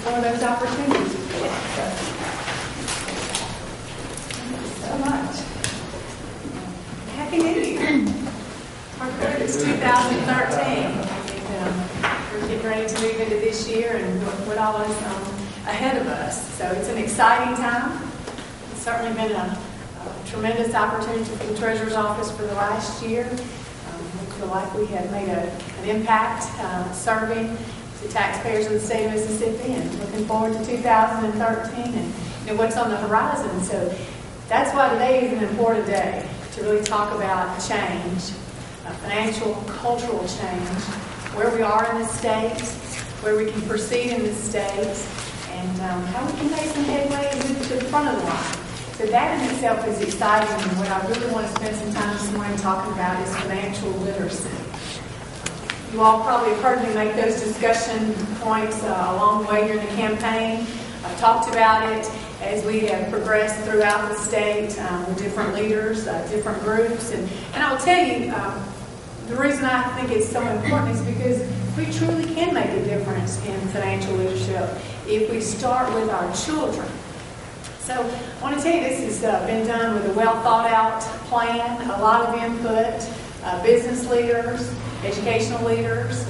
one of those opportunities we get. So much. Happy New Year. It's 2013. We're getting ready to move into this year and what all is ahead of us. So it's an exciting time. It's certainly been a tremendous opportunity for the Treasurer's Office for the last year. We feel like we have made an impact serving the taxpayers of the state of Mississippi, and looking forward to 2013 and what's on the horizon. So that's why today is an important day to really talk about change, financial, cultural change, where we are in the state, where we can proceed in the state, and how we can make some headway and move to the front of the line. So that in itself is exciting, and what I really want to spend some time this morning talking about is financial literacy. You all probably have heard me make those discussion points along the way during the campaign. I've talked about it as we have progressed throughout the state with different leaders, different groups. And I'll tell you, the reason I think it's so important is because we truly can make a difference in financial leadership if we start with our children. So I want to tell you, this has been done with a well-thought-out plan, a lot of input, business leaders, educational leaders,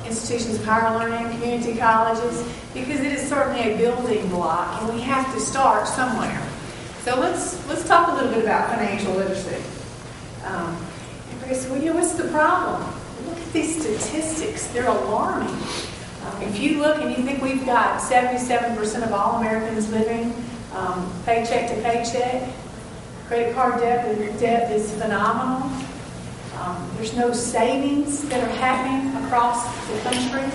institutions of higher learning, community colleges, because it is certainly a building block, and we have to start somewhere. So let's talk a little bit about financial literacy. Everybody says, well, what's the problem? Look at these statistics. They're alarming. If you look and you think we've got 77% of all Americans living paycheck to paycheck, credit card debt is phenomenal. There's no savings that are happening across the country.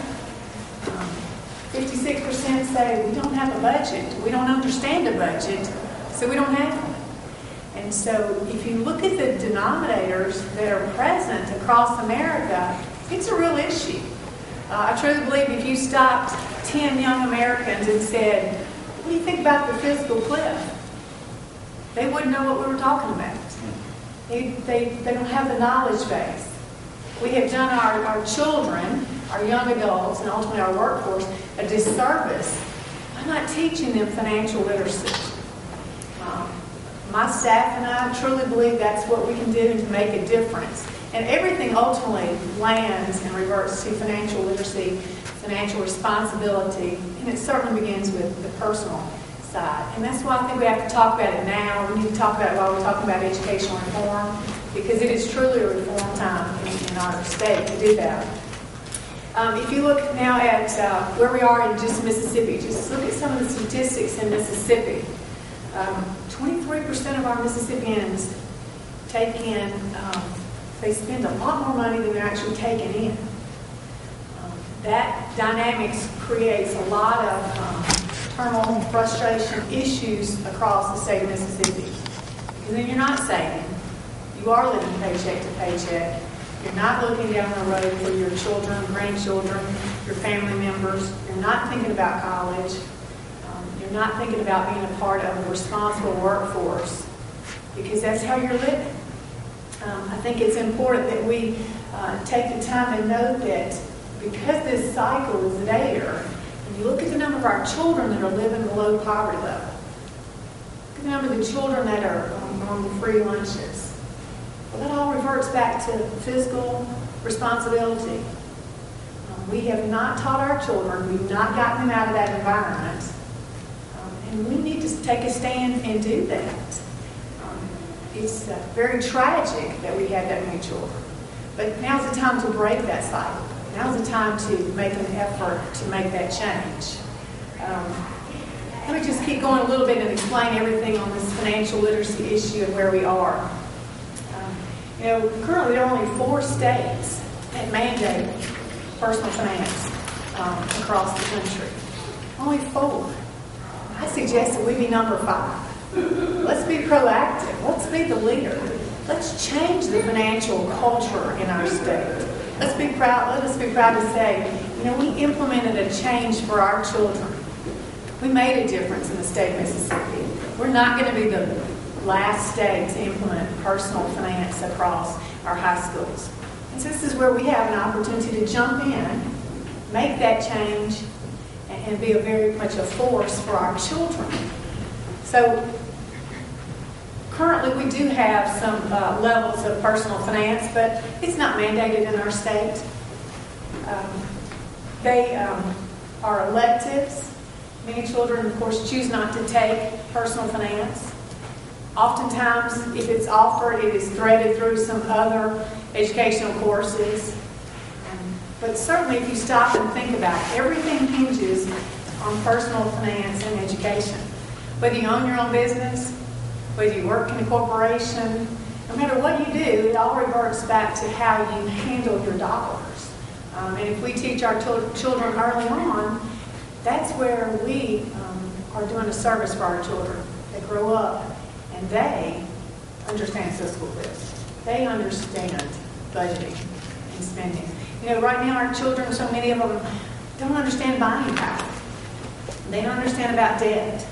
56% say we don't have a budget. We don't understand a budget, so we don't have one. And so if you look at the denominators that are present across America, it's a real issue. I truly believe if you stopped 10 young Americans and said, what do you think about the fiscal cliff? They wouldn't know what we were talking about. They don't have the knowledge base. We have done our children, our young adults, and ultimately our workforce a disservice by not teaching them financial literacy. My staff and I truly believe that's what we can do to make a difference. And everything ultimately lands and reverts to financial literacy, financial responsibility, and it certainly begins with the personal side. And that's why I think we have to talk about it now. We need to talk about it while we're talking about educational reform, because it is truly a reform time in our state to do that. If you look now at where we are in just Mississippi, just look at some of the statistics in Mississippi. 23% of our Mississippians take in, they spend a lot more money than they're actually taking in. That dynamics creates a lot of turmoil, frustration, issues across the state of Mississippi. Because then you're not saving. You are living paycheck to paycheck. You're not looking down the road for your children, grandchildren, your family members. You're not thinking about college. You're not thinking about being a part of a responsible workforce, because that's how you're living. I think it's important that we take the time and know that because this cycle is there, and you look at the number of our children that are living below poverty level, look at the number of the children that are on the free lunches. Well, that all reverts back to fiscal responsibility. We have not taught our children, we've not gotten them out of that environment, and we need to take a stand and do that. It's very tragic that we have that many children. But now's the time to break that cycle. Now's the time to make an effort to make that change. Let me just keep going a little bit and explain everything on this financial literacy issue and where we are. Currently there are only 4 states that mandate personal finance across the country. Only 4. I suggest that we be number 5. Let's be proactive. Let's be the leader. Let's change the financial culture in our state. Let's be proud. Let us be proud to say, we implemented a change for our children. We made a difference in the state of Mississippi. We're not going to be the last state to implement personal finance across our high schools. And so this is where we have an opportunity to jump in, make that change, and and be very much a force for our children. So currently we do have some levels of personal finance, but it's not mandated in our state. They are electives. Many children, of course, choose not to take personal finance. Oftentimes, if it's offered, it is threaded through some other educational courses. But certainly, if you stop and think about it, everything hinges on personal finance and education. Whether you own your own business, whether you work in a corporation, no matter what you do, it all reverts back to how you handle your dollars. And if we teach our children early on, that's where we are doing a service for our children. They grow up and they understand fiscal risk. They understand budgeting and spending. You know, right now our children, so many of them don't understand buying power. They don't understand about debt.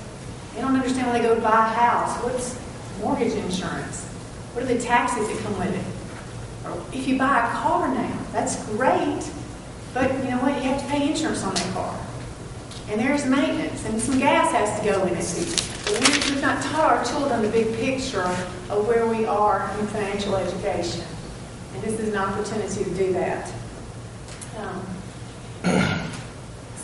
They don't understand when they go to buy a house. What's mortgage insurance? What are the taxes that come with it? Or if you buy a car now, that's great, but you know what? You have to pay insurance on that car. And there's maintenance, and some gas has to go in it. But we've not taught our children the big picture of where we are in financial education. And this is an opportunity to do that.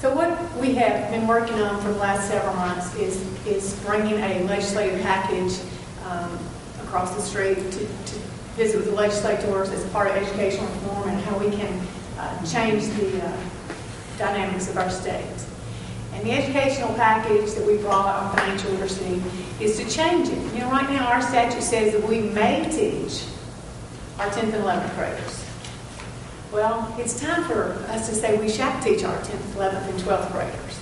So what we have been working on for the last several months is bringing a legislative package across the street to visit with the legislators as part of educational reform and how we can change the dynamics of our state. And the educational package that we brought on financial literacy is to change it. You know, right now our statute says that we may teach our 10th and 11th graders. Well, it's time for us to say we shall teach our 10th, 11th, and 12th graders.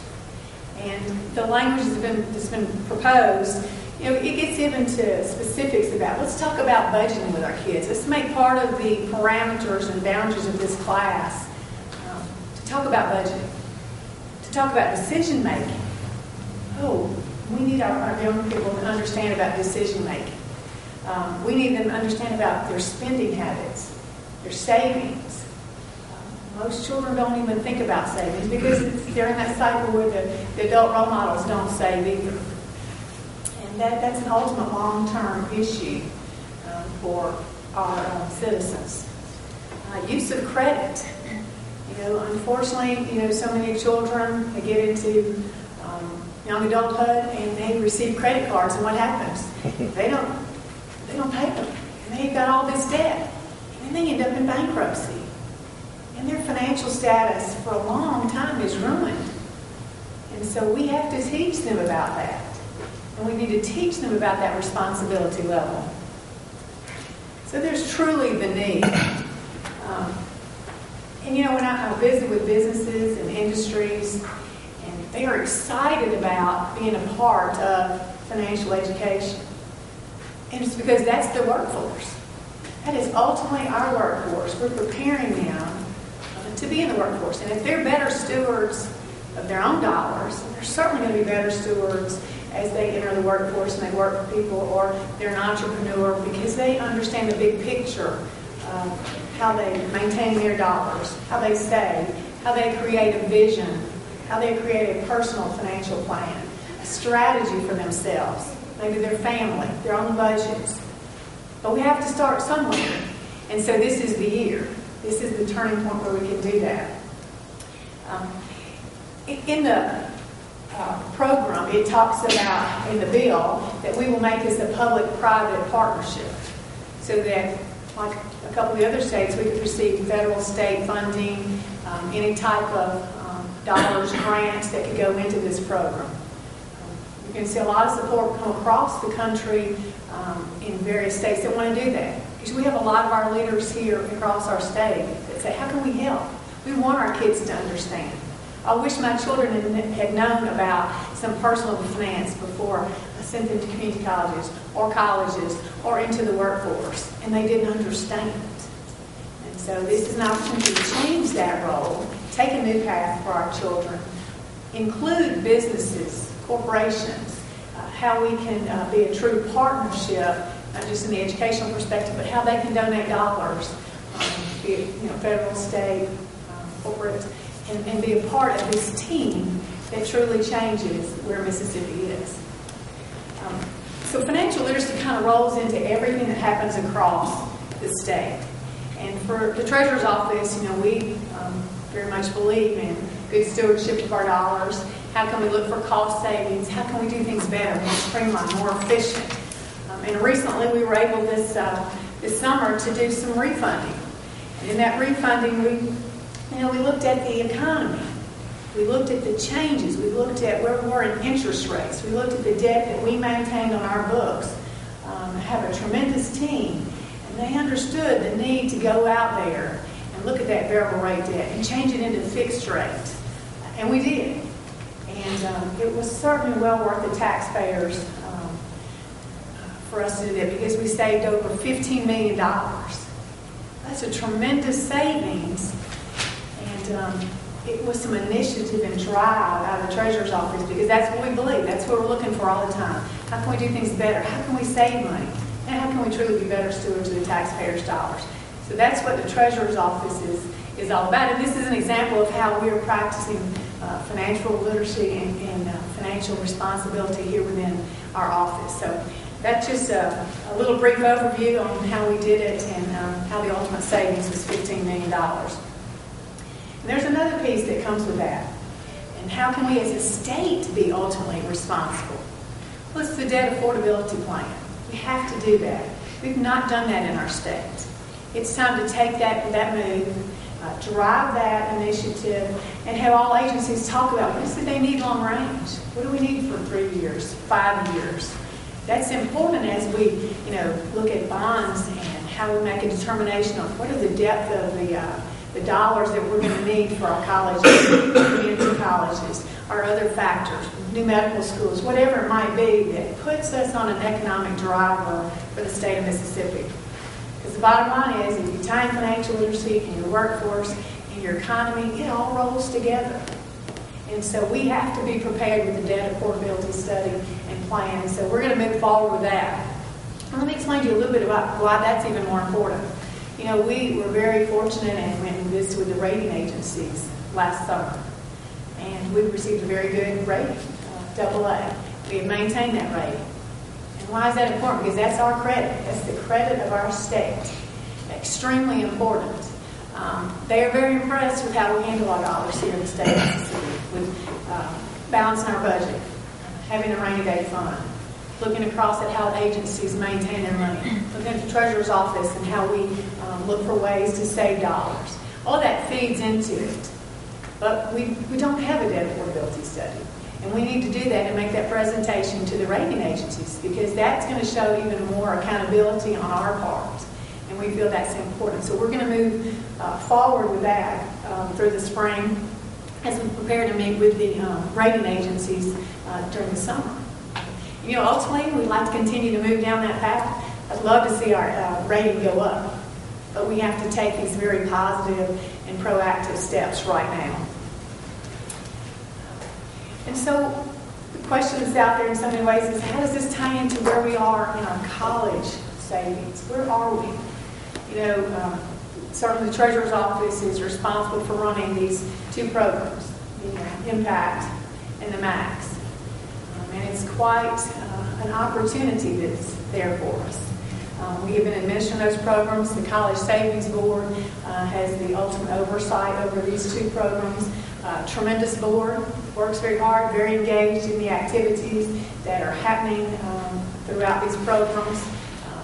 And the language that's been proposed, you know, it gets into specifics about, let's talk about budgeting with our kids. Let's make part of the parameters and boundaries of this class to talk about budgeting, to talk about decision making. Oh, we need our young people to understand about decision making. We need them to understand about their spending habits, their savings. Most children don't even think about savings because they're in that cycle where the adult role models don't save either. And that's an ultimate long-term issue for our citizens. Use of credit. You know, unfortunately, you know, so many children, they get into young adulthood and they receive credit cards, and what happens? They don't pay them. And they've got all this debt. And then they end up in bankruptcy. And their financial status for a long time is ruined. And so we have to teach them about that. And we need to teach them about that responsibility level. So there's truly the need. And you know, when I visit with businesses and industries, and they are excited about being a part of financial education. And it's because that's the workforce. That is ultimately our workforce. We're preparing them to be in the workforce. And if they're better stewards of their own dollars, they're certainly going to be better stewards as they enter the workforce and they work for people, or they're an entrepreneur because they understand the big picture of how they maintain their dollars, how they save, how they create a vision, how they create a personal financial plan, a strategy for themselves, maybe their family, their own budgets. But we have to start somewhere. And so this is the year. This is the turning point where we can do that. In the program, it talks about, in the bill, that we will make this a public-private partnership so that, like a couple of the other states, we could receive federal, state funding, any type of dollars, grants that could go into this program. You can see a lot of support come across the country in various states that want to do that. Because we have a lot of our leaders here across our state that say, how can we help? We want our kids to understand. I wish my children had known about some personal finance before I sent them to community colleges or into the workforce, and they didn't understand. And so this is an opportunity to change that role, take a new path for our children, include businesses, corporations, how we can be a true partnership, not just in the educational perspective, but how they can donate dollars, be it federal, state, corporate, and be a part of this team that truly changes where Mississippi is. So financial literacy kind of rolls into everything that happens across the state. And for the Treasurer's Office, we very much believe in good stewardship of our dollars. How can we look for cost savings? How can we do things better, more streamlined, more efficient? And recently we were able this summer to do some refunding. And in that refunding, we looked at the economy. We looked at the changes. We looked at where we were in interest rates. We looked at the debt that we maintained on our books. I have a tremendous team, and they understood the need to go out there and look at that variable rate debt and change it into fixed rate. And we did. And it was certainly well worth the taxpayers for us to do that, because we saved over $15 million. That's a tremendous savings. And it was some initiative and drive out of the Treasurer's Office, because that's what we believe. That's what we're looking for all the time. How can we do things better? How can we save money? And how can we truly be better stewards of the taxpayers' dollars? So that's what the Treasurer's Office is all about. And this is an example of how we are practicing financial literacy and financial responsibility here within our office. So that's just a little brief overview on how we did it and how the ultimate savings was $15 million. And there's another piece that comes with that. And how can we as a state be ultimately responsible? Well, it's the debt affordability plan. We have to do that. We've not done that in our state. It's time to take that move, drive that initiative, and have all agencies talk about what is it they need long range. What do we need for 3 years, 5 years? That's important as we, look at bonds and how we make a determination on what are the depth of the dollars that we're going to need for our colleges, community colleges, our other factors, new medical schools, whatever it might be that puts us on an economic driver for the state of Mississippi. Because the bottom line is, if you tie in financial literacy and your workforce and your economy, it all rolls together. And so we have to be prepared with the debt affordability study and plan. And so we're going to move forward with that. And let me explain to you a little bit about why that's even more important. We were very fortunate and went and visited with the rating agencies last summer. And we received a very good rating, AA. We have maintained that rating. And why is that important? Because that's our credit. That's the credit of our state. Extremely important. They are very impressed with how we handle our dollars here in the state of Mississippi, with balancing our budget, having a rainy day fund, looking across at how agencies maintain their money, looking at the Treasurer's Office and how we look for ways to save dollars. All that feeds into it. But we don't have a debt affordability study. And we need to do that and make that presentation to the rating agencies, because that's going to show even more accountability on our part. And we feel that's important. So we're going to move forward with that through the spring as we prepare to meet with the rating agencies during the summer. Ultimately, we'd like to continue to move down that path. I'd love to see our rating go up. But we have to take these very positive and proactive steps right now. And so the question that's out there in so many ways is, how does this tie into where we are in our college savings? Where are we? Certainly the Treasurer's Office is responsible for running these two programs, the Impact and the Max. And it's quite an opportunity that's there for us. We have been administering those programs. The College Savings Board has the ultimate oversight over these two programs. Tremendous board, works very hard, very engaged in the activities that are happening throughout these programs.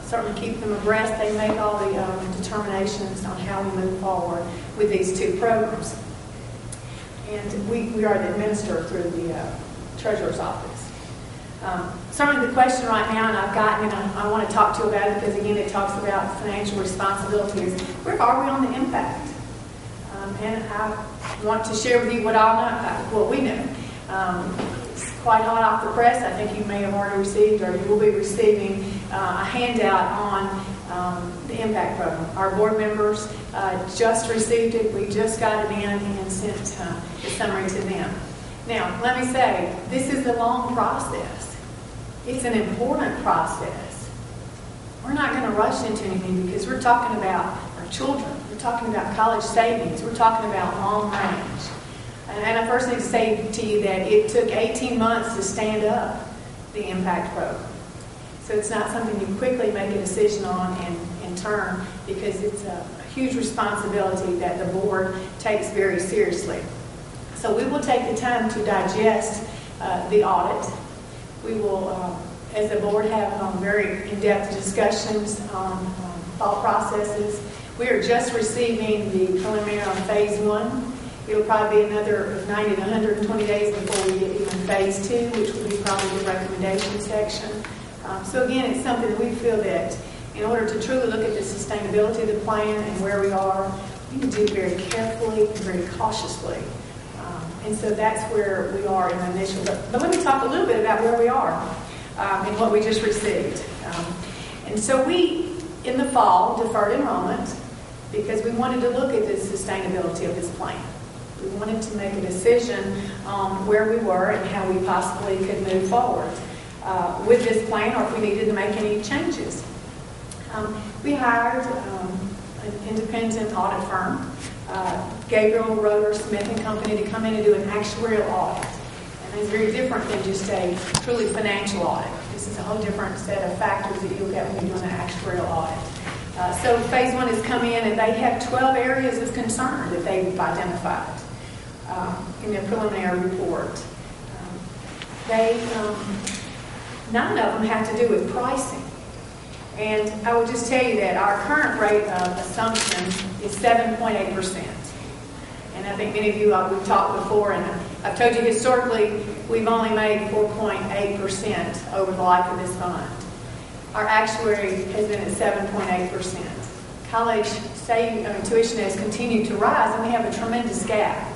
Certainly keep them abreast. They make all the determinations on how we move forward with these two programs. And we are the administrator through the Treasurer's Office. Certainly the question right now, and I've gotten, and I want to talk to you about it because, again, it talks about financial responsibility, is where are we on the impact? And I want to share with you what we know. It's quite hot off the press. I think you may have already received, or you will be receiving, a handout on the impact program. Our board members just received it. We just got it in and sent the summary to them. Now, let me say, this is a long process. It's an important process. We're not going to rush into anything because we're talking about our children. We're talking about college savings. We're talking about long range. And I first need to say to you that it took 18 months to stand up the impact program. So it's not something you quickly make a decision on and turn, because it's a huge responsibility that the board takes very seriously. So we will take the time to digest the audit. We will, as a board, have very in-depth discussions on thought processes. We are just receiving the preliminary on phase 1. It'll probably be another 90 to 120 days before we get even phase 2, which will be probably the recommendation section. So again, it's something that we feel that in order to truly look at the sustainability of the plan and where we are, we need to do it very carefully and very cautiously. And so that's where we are in the initial. But let me talk a little bit about where we are and what we just received. And so we, in the fall, deferred enrollment because we wanted to look at the sustainability of this plan. We wanted to make a decision on where we were and how we possibly could move forward with this plan, or if we needed to make any changes. We hired an independent audit firm, Gabriel, Roeder, Smith & Company, to come in and do an actuarial audit. And it's very different than just a truly financial audit. This is a whole different set of factors that you'll get when you're doing an actuarial audit. So phase 1 has come in and they have 12 areas of concern that they've identified in their preliminary report. None of them have to do with pricing. And I will just tell you that our current rate of assumption is 7.8%. And I think many of you, we've talked before, and I've told you historically, we've only made 4.8% over the life of this fund. Our actuary has been at 7.8%. College tuition has continued to rise, and we have a tremendous gap.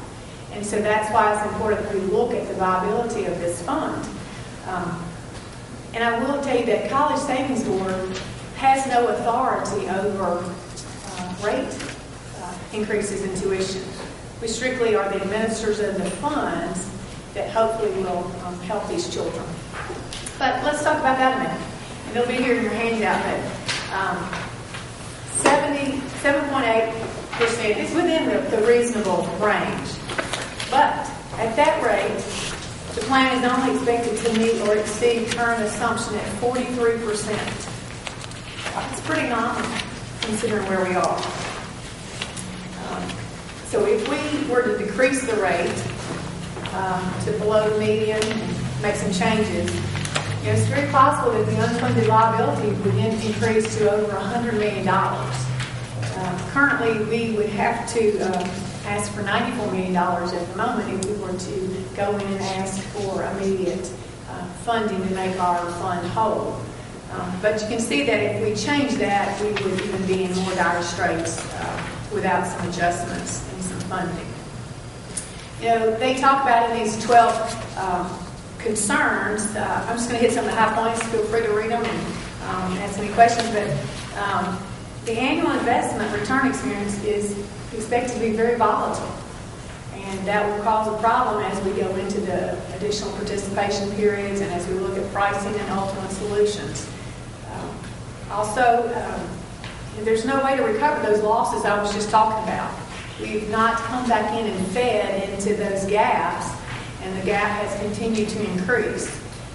And so that's why it's important that we look at the viability of this fund. And I will tell you that College Savings Board has no authority over rate increases in tuition. We strictly are the administrators of the funds that hopefully will help these children. But let's talk about that a minute. And it'll be here in your handout. But 7.8% is within the reasonable range. But at that rate, the plan is only expected to meet or exceed current assumption at 43%. It's pretty nominal considering where we are. So if we were to decrease the rate to below the median and make some changes, it's very possible that the unfunded liability would then increase to over $100 million. Currently, we would have to ask for $94 million at the moment if we were to go in and ask for immediate funding to make our fund whole. But you can see that if we change that, we would even be in more dire straits without some adjustments and some funding. They talk about in these 12 concerns. I'm just going to hit some of the high points. Feel free to read them and ask any questions. But the annual investment return experience is expected to be very volatile. And that will cause a problem as we go into the additional participation periods and as we look at pricing and ultimate solutions. There's no way to recover those losses I was just talking about. We've not come back in and fed into those gaps, and the gap has continued to increase.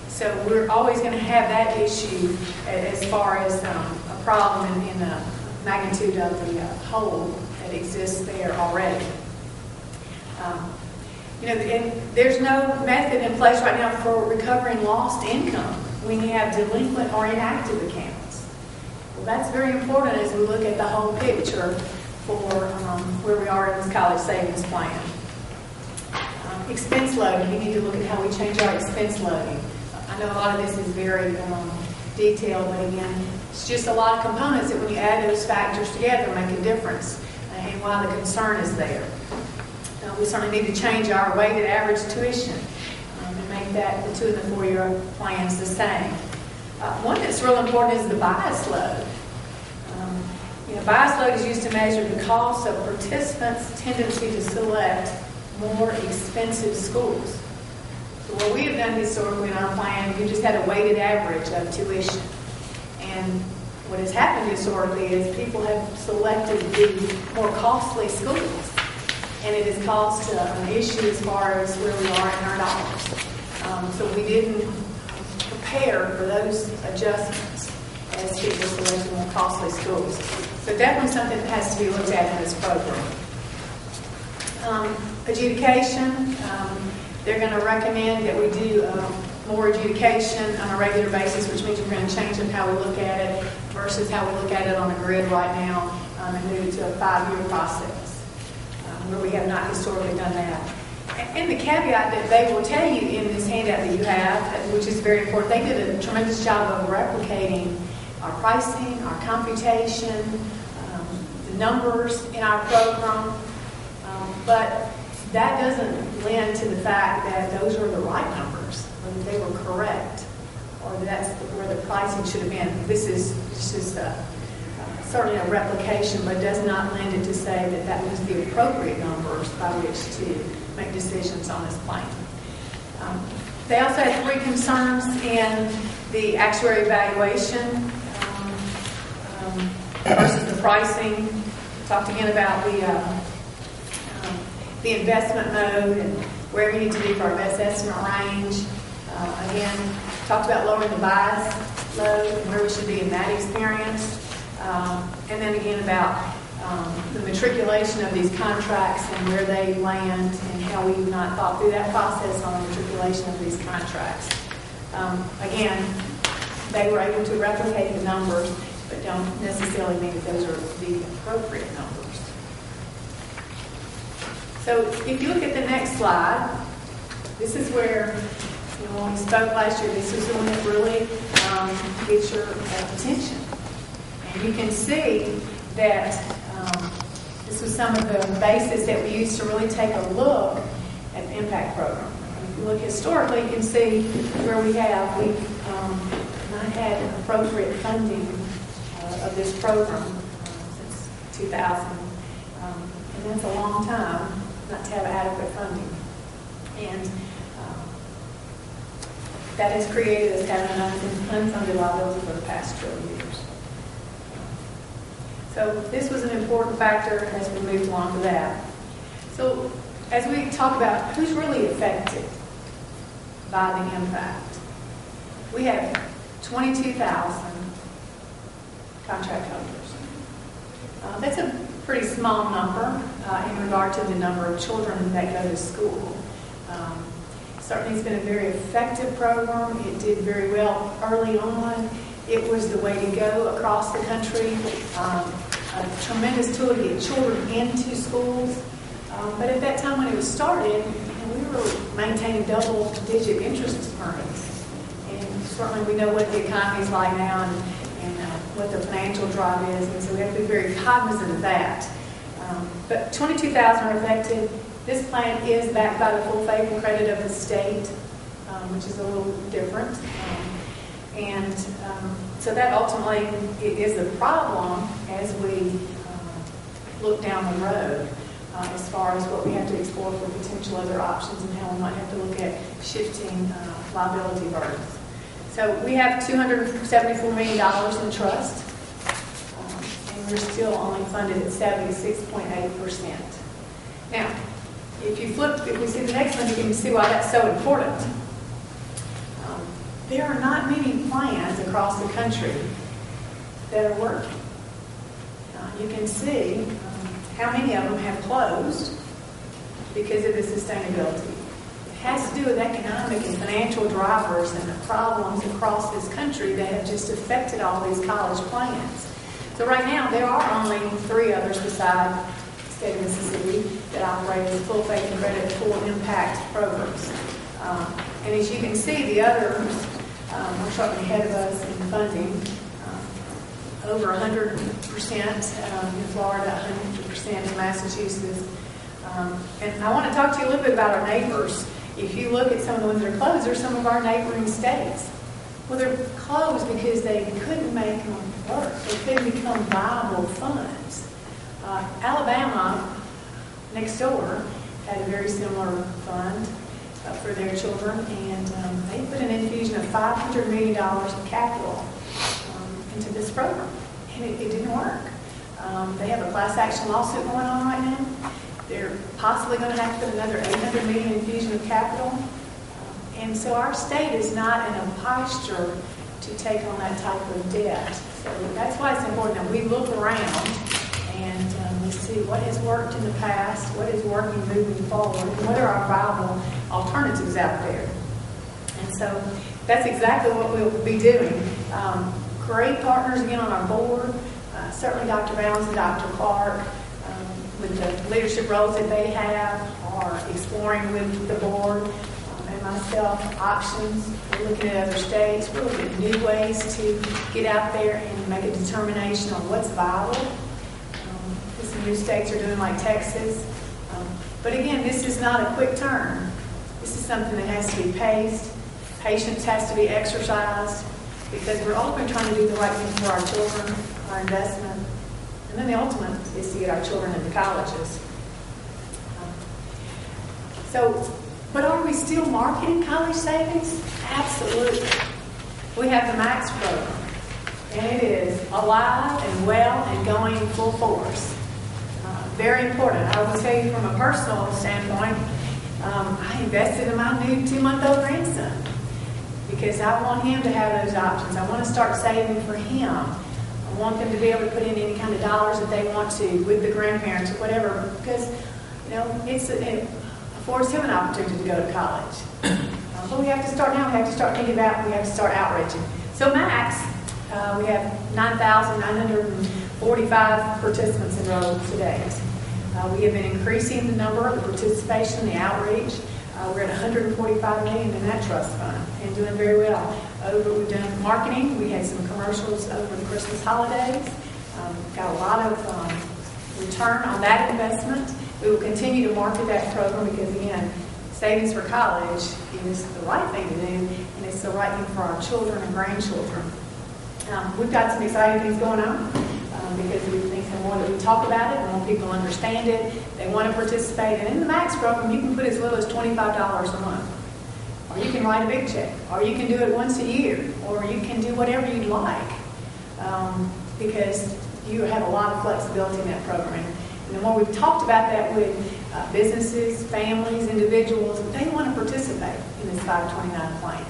So we're always going to have that issue as far as a problem in the magnitude of the hole that exists there already. And there's no method in place right now for recovering lost income when you have delinquent or inactive accounts. Well, that's very important as we look at the whole picture for where we are in this college savings plan. Expense loading, we need to look at how we change our expense loading. I know a lot of this is very detailed, but again, it's just a lot of components that when you add those factors together make a difference and why the concern is there. We certainly need to change our weighted average tuition and make that the 2- and 4-year plans the same. One that's real important is the bias load. Bias load is used to measure the cost of participants' tendency to select more expensive schools. So what we have done historically in our plan, we just had a weighted average of tuition. And what has happened historically is people have selected the more costly schools. and it has caused an issue as far as where we are in our dollars. So we didn't prepare for those adjustments as Fitch was selecting more costly schools. So definitely something that has to be looked at in this program. Adjudication, they're going to recommend that we do more adjudication on a regular basis, which means we're going to change up how we look at it versus how we look at it on a grid right now, and move it to a 5-year process, where we have not historically done that. And the caveat that they will tell you in this handout that you have, which is very important, they did a tremendous job of replicating our pricing, our computation, the numbers in our program, but that doesn't lend to the fact that those are the right numbers, or that they were correct, or that that's where the pricing should have been. This is certainly a replication, but does not lend it to say that that was the appropriate numbers by which to make decisions on this plan. They also had 3 concerns in the actuary evaluation versus the pricing. Talked again about the investment mode and where we need to be for our best estimate range. Again, talked about lowering the bias load and where we should be in that experience. And then again about the matriculation of these contracts and where they land and how we've not thought through that process on the matriculation of these contracts. Again, they were able to replicate the numbers, but don't necessarily mean that those are the appropriate numbers. So if you look at the next slide, this is where, when we spoke last year, this is the one that really gets your attention. And you can see that this was some of the basis that we used to really take a look at the impact program. If you look historically, you can see where we've not had appropriate funding of this program since 2000. And that's a long time not to have adequate funding. And that has created us having an unfunded liability for the past 12 years. So this was an important factor as we moved along to that. So as we talk about who's really affected by the impact, we have 22,000 contract holders. That's a pretty small number in regard to the number of children that go to school. Certainly it's been a very effective program. It did very well early on. It was the way to go across the country. A tremendous tool to get children into schools. But at that time when it was started, we were maintaining double-digit interest earnings. And certainly we know what the economy is like now and what the financial drive is, and so we have to be very cognizant of that. But 22,000 are affected. This plan is backed by the full faith and credit of the state, which is a little different. So that ultimately is the problem as we look down the road as far as what we have to explore for potential other options and how we might have to look at shifting liability burdens. So we have $274 million in trust, and we're still only funded at 76.8%. Now, if we see the next one, you can see why that's so important. There are not many plans across the country that are working. You can see how many of them have closed because of the sustainability. It has to do with economic and financial drivers and the problems across this country that have just affected all these college plans. So right now, there are only 3 others besides the state of Mississippi that operate as full faith and credit, full impact programs. And as you can see, the others are certainly ahead of us in funding. Over 100% in Florida, 100% in Massachusetts. And I want to talk to you a little bit about our neighbors. If you look at some of the ones that are closed, they're some of our neighboring states. Well, they're closed because they couldn't make them work. They couldn't become viable funds. Alabama, next door, had a very similar fund for their children, and they put an infusion of $500 million of capital into this program, and it didn't work. They have a class action lawsuit going on right now, They're possibly going to have to put another $800 million infusion of capital. And so our state is not in a posture to take on that type of debt. So that's why it's important that we look around and we see what has worked in the past, what is working moving forward, and what are our viable alternatives out there. And so that's exactly what we'll be doing. Great partners again on our board, certainly Dr. Bounds and Dr. Clark, with the leadership roles that they have, are exploring with the board and myself options. We're looking at other states. We're looking at new ways to get out there and make a determination on what's viable. Some new states are doing like Texas. But again, this is not a quick turn. This is something that has to be paced. Patience has to be exercised, because we're ultimately trying to do the right thing for our children, our investment. And then the ultimate is to get our children into colleges. But are we still marketing college savings? Absolutely. We have the MAX program, and it is alive and well and going full force. Very important. I will tell you from a personal standpoint, I invested in my new 2-month-old grandson because I want him to have those options. I want to start saving for him. I want them to be able to put in any kind of dollars that they want to with the grandparents or whatever, because it affords him an opportunity to go to college. But we have to start now. We have to start thinking about it. We have to start outreaching. So Max, we have 9,945 participants enrolled today. We have been increasing the number of the participation, the outreach. We're at $145 million in that trust fund and doing very well. We've done marketing. We had some commercials over the Christmas holidays. Got a lot of return on that investment. We will continue to market that program because, again, savings for college is the right thing to do, and it's the right thing for our children and grandchildren. We've got some exciting things going on because we think the more that we talk about it, the more people understand it, they want to participate. And in the MAX program, you can put as little as $25 a month. Or you can write a big check. Or you can do it once a year. Or you can do whatever you'd like. Because you have a lot of flexibility in that program. And the more we've talked about that with businesses, families, individuals, they want to participate in this 529 plan.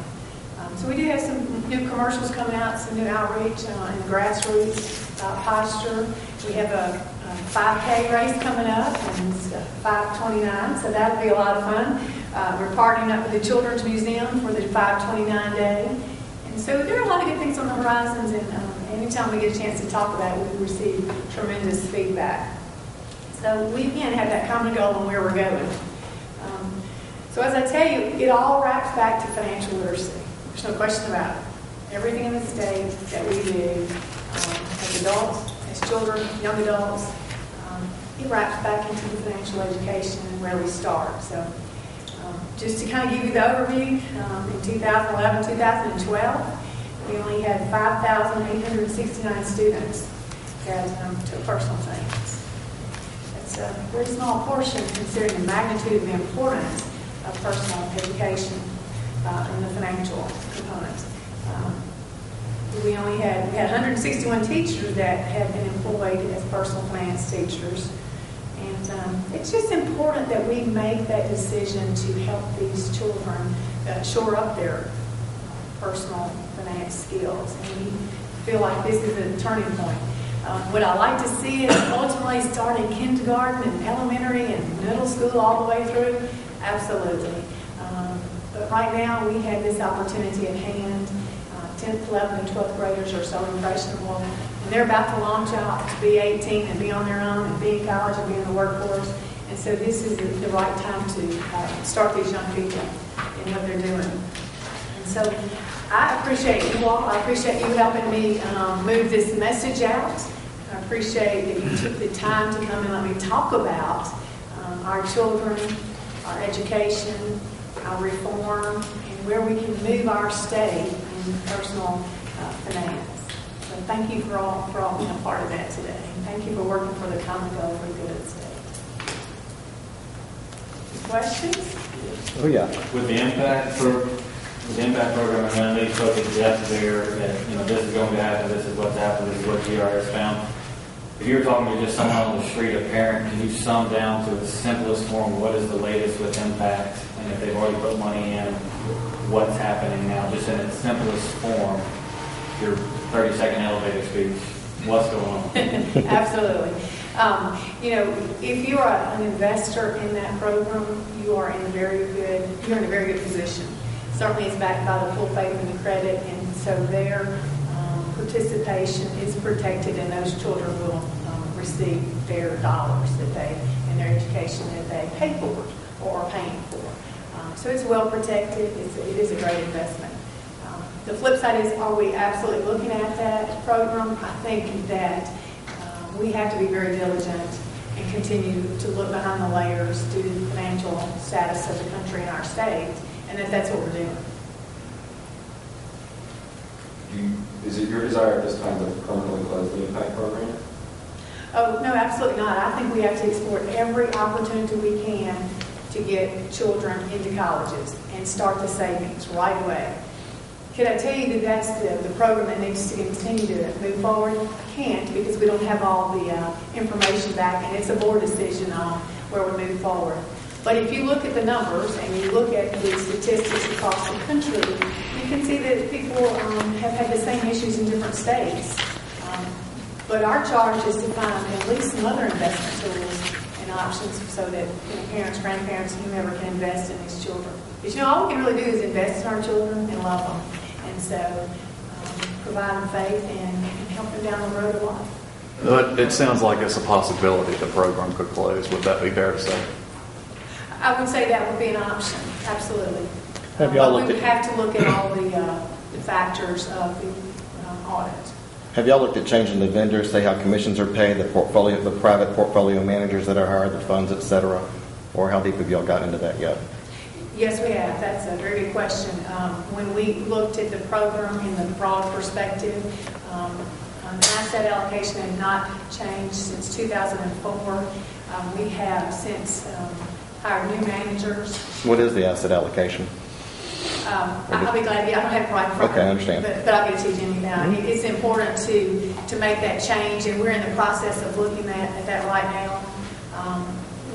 So we do have some new commercials coming out, some new outreach in the grassroots posture. We have a 5K race coming up, and it's 529, so that'll be a lot of fun. We're partnering up with the Children's Museum for the 529 day. And so there are a lot of good things on the horizons, and anytime we get a chance to talk about it, we receive tremendous feedback. So we, again, have that common goal on where we're going. So as I tell you, it all wraps back to financial literacy. There's no question about it. Everything in the state that we do, as adults, as children, young adults, it wraps back into the financial education and where we start. So just to kind of give you the overview, in 2011, 2012, we only had 5,869 students that took personal savings. That's a very small portion considering the magnitude of the importance of personal education and the financial components. We had 161 teachers that have been employed as personal finance teachers. And it's just important that we make that decision to help these children shore up their personal finance skills. And we feel like this is a turning point. What I like to see is ultimately start in kindergarten and elementary and middle school all the way through. Absolutely. But right now we have this opportunity at hand. 10th, 11th, and 12th graders are so impressionable. And they're about to launch out to be 18 and be on their own and be in college and be in the workforce. And so this is the right time to start these young people in what they're doing. And so I appreciate you all. I appreciate you helping me move this message out. I appreciate that you took the time to come and let me talk about our children, our education, our reform, and where we can move our state in personal finance. So thank you for all being a part of that today. And thank you for working for the common goal for the good of the state. Questions? Oh yeah. With the impact program, I know they focus depth there that this is going to happen, this is what's happened, this is what GRS found. if you were talking to just someone on the street, a parent, can you sum down to its simplest form what is the latest with impact? And if they've already put money in, what's happening now? Just in its simplest form, your 30-second elevator speech, what's going on? Absolutely. If you are an investor in that program, you're in a very good position. Certainly, it's backed by the full faith and the credit, and so their participation is protected, and those children will receive their dollars that they and their education that they pay for or are paying for. So it's well protected. It is a great investment. The flip side is, are we absolutely looking at that program? I think that we have to be very diligent and continue to look behind the layers due to the financial status of the country and our state, and that's what we're doing. Is it your desire at this time to permanently close the impact program? Oh, no, absolutely not. I think we have to explore every opportunity we can to get children into colleges and start the savings right away. Could I tell you that that's the program that needs to continue to move forward? I can't, because we don't have all the information back, and it's a board decision on where we move forward. But if you look at the numbers and you look at the statistics across the country, you can see that people have had the same issues in different states. But our charge is to find at least some other investment tools and options so that parents, grandparents, whomever can invest in these children. Because all we can really do is invest in our children and love them. And so provide them faith and help them down the road of life. It sounds like it's a possibility the program could close. Would that be fair to say? I would say that would be an option, absolutely. Have y'all but looked we would at- have to look at all the factors of the audit. Have y'all looked at changing the vendors, say how commissions are paid, the private portfolio managers that are hired, the funds, et cetera? Or how deep have y'all gotten into that yet? Yes, we have. That's a very good question. When we looked at the program in the broad perspective, asset allocation had not changed since 2004. We have since hired new managers. What is the asset allocation? I'll be glad. I don't have it right in front of me. Okay, I understand. But I'll get it to you, Jimmy, now. It's important to make that change, and we're in the process of looking at that right now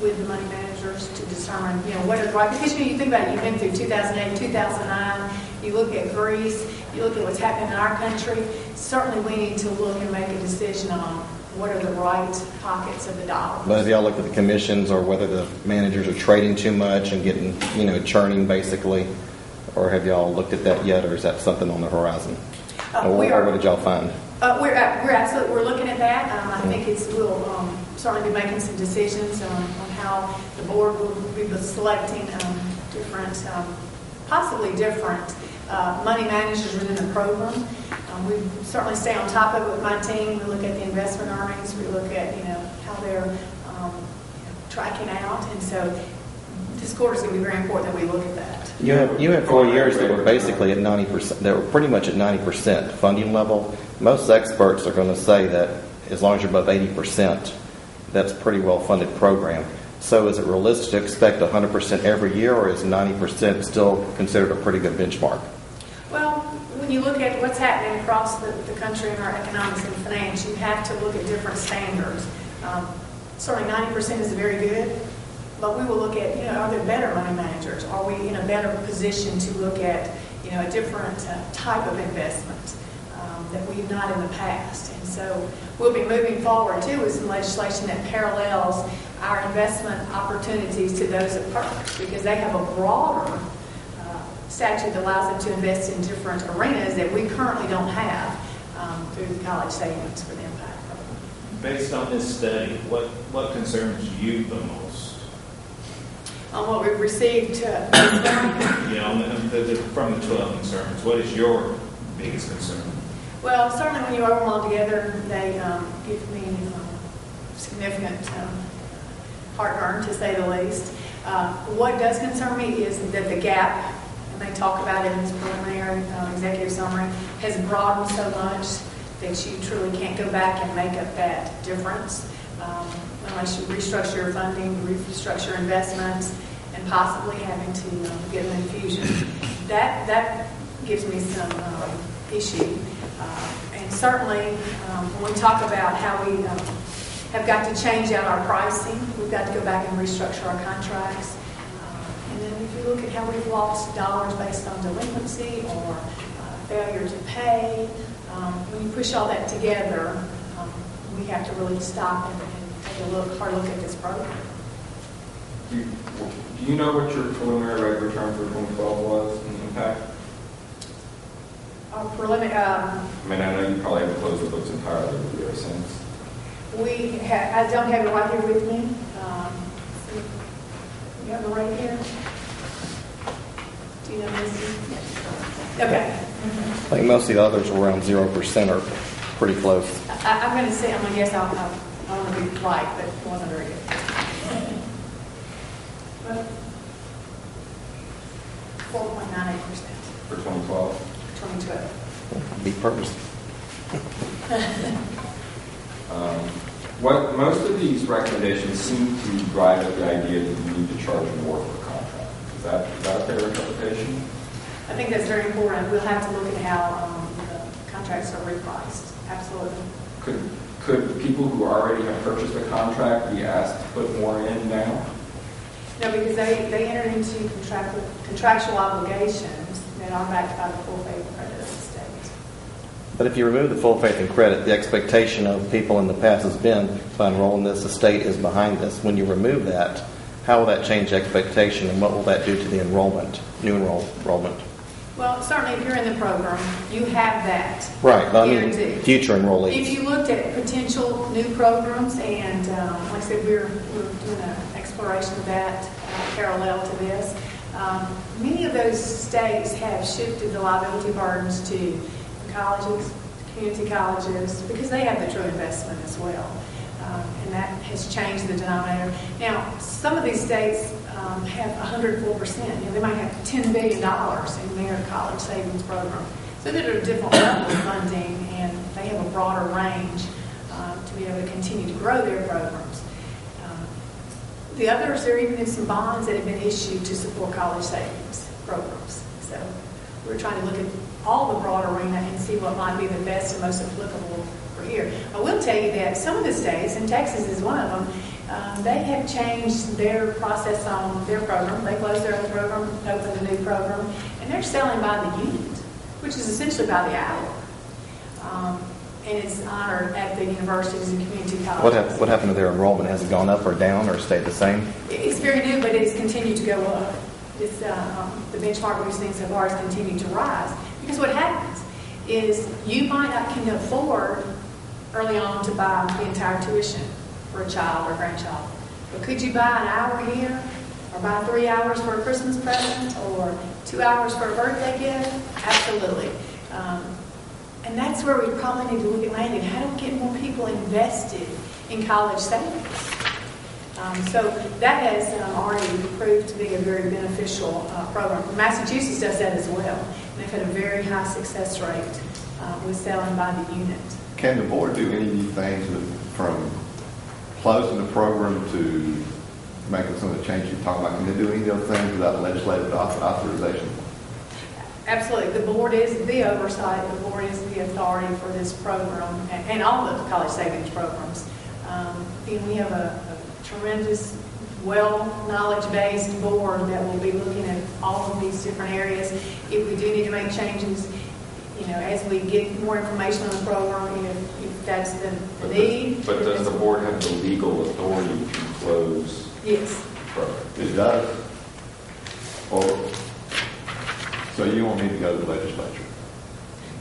with the money managers to determine, what is right. Because you think about it, you've been through 2008, 2009. You look at Greece. You look at what's happening in our country. Certainly, we need to look and make a decision on what are the right pockets of the dollars. But have y'all looked at the commissions or whether the managers are trading too much and getting, churning basically? Or have y'all looked at that yet, or is that something on the horizon? Or what did y'all find? We're looking at that. I think we'll certainly be making some decisions on how the board will be selecting different, possibly different money managers within the program. We certainly stay on top of it with my team. We look at the investment earnings. We look at how they're tracking out, and so this quarter is going to be very important that we look at that. You had 4 years that were basically at 90%. That were pretty much at 90% funding level. Most experts are going to say that as long as you're above 80%, that's a pretty well funded program. So is it realistic to expect 100% every year, or is 90% still considered a pretty good benchmark? Well, when you look at what's happening across the country in our economics and finance, you have to look at different standards. Certainly 90% is very good. But we will look at, are there better money managers? Are we in a better position to look at, a different type of investment that we've not in the past? And so we'll be moving forward, too, with some legislation that parallels our investment opportunities to those of PERS, because they have a broader statute that allows them to invest in different arenas that we currently don't have through the college savings for the impact program. Based on this study, what concerns you the most? On what we've received from the 12 concerns, what is your biggest concern? Well, certainly when you rub them all together, they give me significant heartburn, to say the least. What does concern me is that the gap, and they talk about it in this preliminary executive summary, has broadened so much that you truly can't go back and make up that difference unless you restructure your funding, restructure investments, and possibly having to get an infusion. That gives me some issue. And certainly, when we talk about how we have got to change out our pricing. We've got to go back and restructure our contracts. And then if you look at how we've lost dollars based on delinquency or failure to pay, when you push all that together, we have to really stop and take a hard look at this program. Do you know what your preliminary rate of return for 2012 was in impact? Our preliminary, I mean, I know you probably haven't closed the books entirely with the since. I don't have it right here with me. You have the rate here? Do you know this? Okay. I think most of the others were around 0% or pretty close. I'm going to say, I'm going to guess I want to be right, but it wasn't very good. But 4.98% For 2012? 2012. Be purpose. What most of these recommendations seem to drive at the idea that you need to charge more for a contract. Is that a fair interpretation? I think that's very important. We'll have to look at how the contracts are repriced. Absolutely. Could people who already have purchased a contract be asked to put more in now? No, because they enter into contractual obligations that are backed by the full faith and credit of the state. But if you remove the full faith and credit, the expectation of people in the past has been, if I enroll in this, the state is behind this. When you remove that, how will that change expectation, and what will that do to the enrollment, new enrollment? Well, certainly if you're in the program, you have that Right, but I mean guaranteed. future enrollees. If you looked at potential new programs, and like I said, we're doing an exploration of that parallel to this, many of those states have shifted the liability burdens to colleges, community colleges, because they have the true investment as well. And that has changed the denominator. Now, some of these states have 104%. They might have $10 billion in their college savings program. So they're at a different level of funding, and they have a broader range to be able to continue to grow their programs. The others, there are even some bonds that have been issued to support college savings programs. So we're trying to look at all the broad arena and see what might be the best and most applicable for here. I will tell you that some of the states, and Texas is one of them, they have changed their process on their program. They closed their old program, opened a new program, and they're selling by the unit, which is essentially by the hour. And it's honored at the universities and community colleges. What happened to their enrollment? Has it gone up or down or stayed the same? It's very new, but it's continued to go up. It's, the benchmark we've seen so far has continued to rise. Because what happens is you might not can afford early on to buy the entire tuition for a child or grandchild. But could you buy an hour here, or buy 3 hours for a Christmas present, or 2 hours for a birthday gift? Absolutely. And that's where we probably need to look at landing. How do we get more people invested in college savings? So that has already proved to be a very beneficial program. Massachusetts does that as well. And they've had a very high success rate with selling by the unit. Can the board do any of these things from closing the program to making some of the changes you're talking about? Can they do any of those things without legislative authorization? Absolutely. The board is the oversight. The board is the authority for this program and all of the college savings programs. And we have a tremendous, knowledge-based board that will be looking at all of these different areas. If we do need to make changes, as we get more information on the program, if that's the need. But does the board have the legal authority to close? Yes. the program? It does. Or, so you won't need to go to the legislature?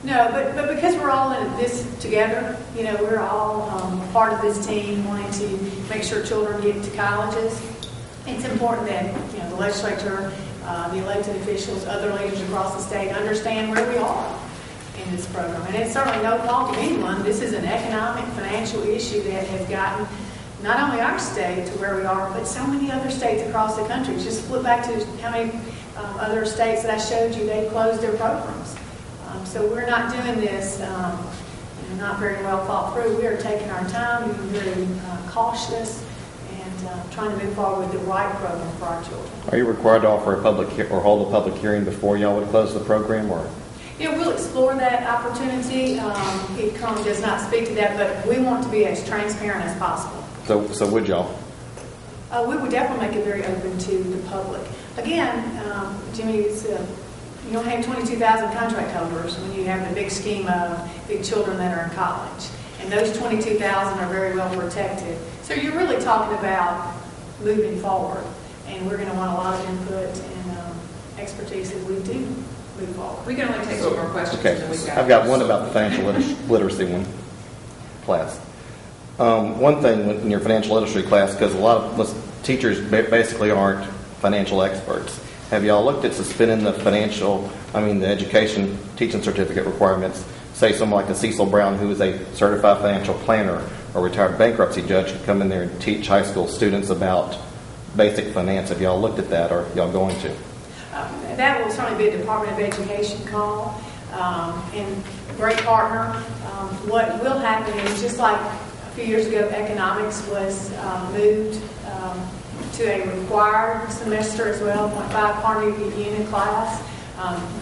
No, but because we're all in this together, we're all part of this team wanting to make sure children get to colleges. It's important that the legislature, the elected officials, other leaders across the state understand where we are in this program. And it's certainly no fault of anyone. This is an economic, financial issue that has gotten not only our state to where we are, but so many other states across the country. Just flip back to how many other states that I showed you, they closed their programs. So we're not doing this not very well thought through. We are taking our time, being very cautious, and trying to move forward with the right program for our children. Are you required to offer a public or hold a public hearing before y'all would close the program, or? We'll explore that opportunity. It currently does not speak to that, but we want to be as transparent as possible. So would y'all? We would definitely make it very open to the public. Again, Jimmy, it's, you don't have 22,000 contract holders when you have the big scheme of big children that are in college. And those 22,000 are very well protected. So you're really talking about moving forward. And we're going to want a lot of input and expertise as we do move forward. We can only take two more questions. Okay, and then we've got I've got one about the financial literacy one class. One thing in your financial literacy class, because a lot of us teachers basically aren't financial experts. Have y'all looked at suspending the education teaching certificate requirements? Say someone like a Cecil Brown, who is a certified financial planner or retired bankruptcy judge, could come in there and teach high school students about basic finance. Have y'all looked at that, or y'all going to? That will certainly be a Department of Education call, and great partner. What will happen is, just like a few years ago, economics was moved to a required semester as well, 0.5 Carnegie Unit class.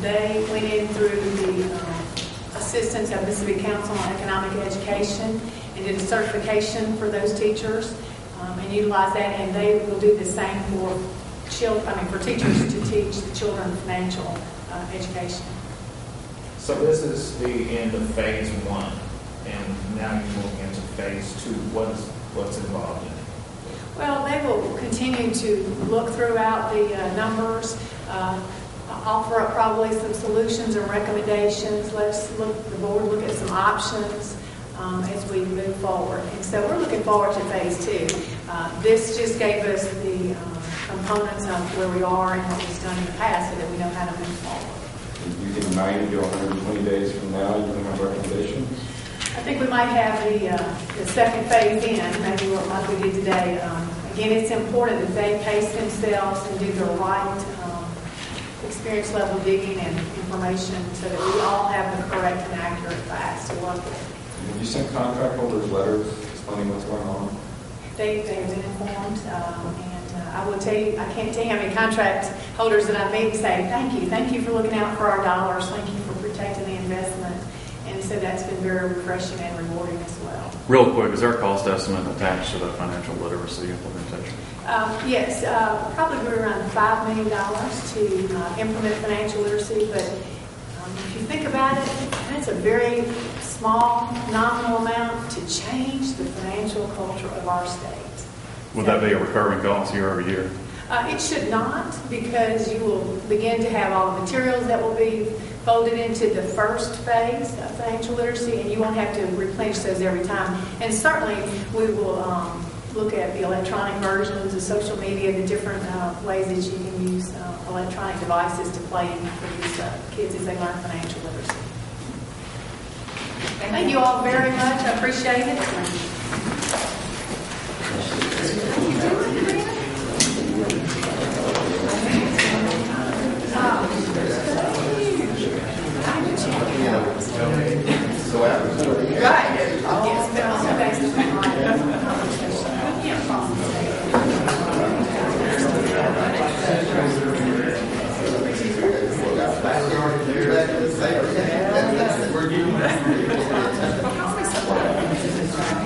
They went in through the assistance of Mississippi Council on Economic Education and did a certification for those teachers and utilized that, and they will do the same for teachers to teach the children financial education. So this is the end of phase 1, and now you're moving into phase 2. What's involved in it? Well, they will continue to look throughout the numbers, offer up probably some solutions and recommendations. The board look at some options as we move forward. And so we're looking forward to phase 2. This just gave us the components of where we are and what was done in the past so that we know how to move forward. Do you think 90 to 120 days from now you can have recommendations? I think we might have the second phase in, maybe like we did today. Again, it's important that they pace themselves and do the right experience level digging and information so that we all have the correct and accurate facts to work with. Have you sent contract holders letters explaining what's going on? They've been informed, and I will tell you, I can't tell you how many contract holders that I meet say, thank you for looking out for our dollars, thank you for protecting the investment. And so that's been very refreshing and rewarding as well. Real quick, is there a cost estimate attached to the financial literacy implementation? Yes, probably around $5 million to implement financial literacy, but if you think about it, that's a very small, nominal amount to change the financial culture of our state. Would that be a recurring cost year over year? It should not, because you will begin to have all the materials that will be folded into the first phase of financial literacy, and you won't have to replenish those every time. And certainly, we will look at the electronic versions, the social media, the different ways that you can use electronic devices to play for these kids as they learn financial literacy. Thank you all very much. I appreciate it. So after Right. Yes, but also based on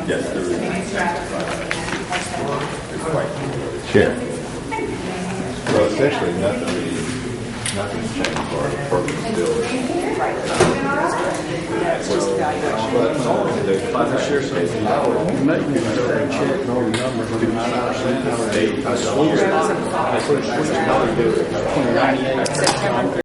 Yes, there is. Sure. Well, essentially, nothing's changed for the program still. Check all your numbers.